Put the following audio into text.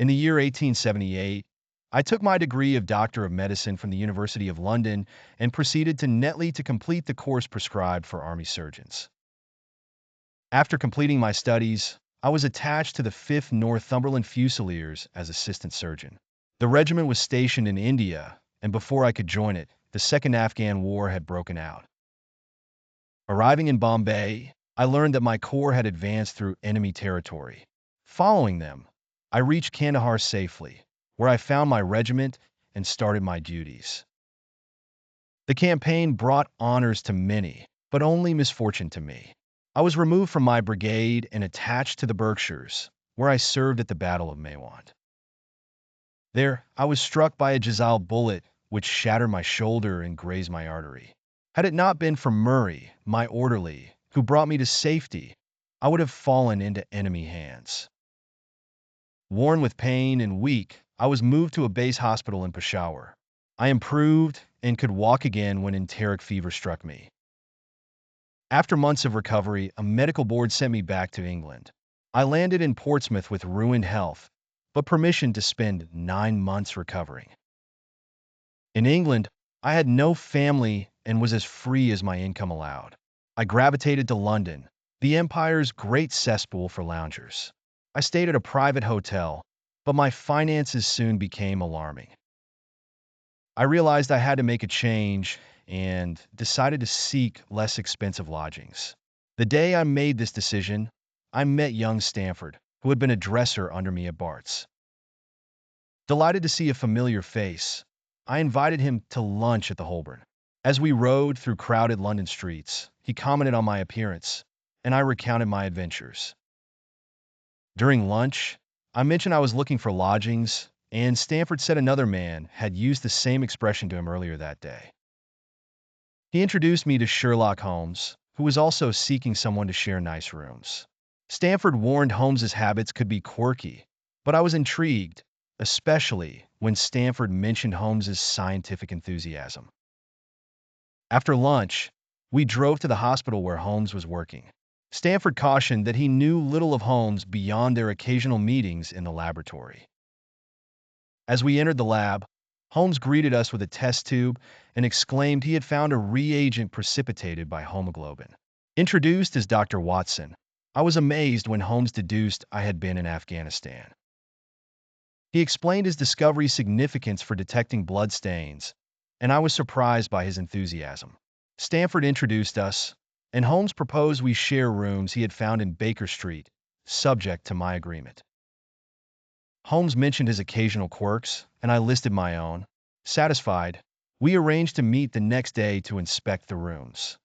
In the year 1878, I took my degree of Doctor of Medicine from the University of London and proceeded to Netley to complete the course prescribed for Army surgeons. After completing my studies, I was attached to the Fifth Northumberland Fusiliers as assistant surgeon. The regiment was stationed in India, and before I could join it, the Second Afghan War had broken out. Arriving in Bombay, I learned that my corps had advanced through enemy territory. Following them, I reached Kandahar safely, where I found my regiment and started my duties. The campaign brought honors to many, but only misfortune to me. I was removed from my brigade and attached to the Berkshires, where I served at the Battle of Maiwand. There, I was struck by a Jazal bullet, which shattered my shoulder and grazed my artery. Had it not been for Murray, my orderly, who brought me to safety, I would have fallen into enemy hands. Worn with pain and weak, I was moved to a base hospital in Peshawar. I improved and could walk again when enteric fever struck me. After months of recovery, a medical board sent me back to England. I landed in Portsmouth with ruined health, but permission to spend 9 months recovering. In England, I had no family and was as free as my income allowed. I gravitated to London, the Empire's great cesspool for loungers. I stayed at a private hotel, but my finances soon became alarming. I realized I had to make a change and decided to seek less expensive lodgings. The day I made this decision, I met young Stamford, who had been a dresser under me at Bart's. Delighted to see a familiar face, I invited him to lunch at the Holborn. As we rode through crowded London streets, he commented on my appearance, and I recounted my adventures. During lunch, I mentioned I was looking for lodgings, and Stamford said another man had used the same expression to him earlier that day. He introduced me to Sherlock Holmes, who was also seeking someone to share nice rooms. Stamford warned Holmes's habits could be quirky, but I was intrigued, especially when Stamford mentioned Holmes's scientific enthusiasm. After lunch, we drove to the hospital where Holmes was working. Stamford cautioned that he knew little of Holmes beyond their occasional meetings in the laboratory. As we entered the lab, Holmes greeted us with a test tube and exclaimed he had found a reagent precipitated by hemoglobin. Introduced as Dr. Watson, I was amazed when Holmes deduced I had been in Afghanistan. He explained his discovery's significance for detecting blood stains, and I was surprised by his enthusiasm. Stamford introduced us, and Holmes proposed we share rooms he had found in Baker Street, subject to my agreement. Holmes mentioned his occasional quirks, and I listed my own. Satisfied, we arranged to meet the next day to inspect the rooms.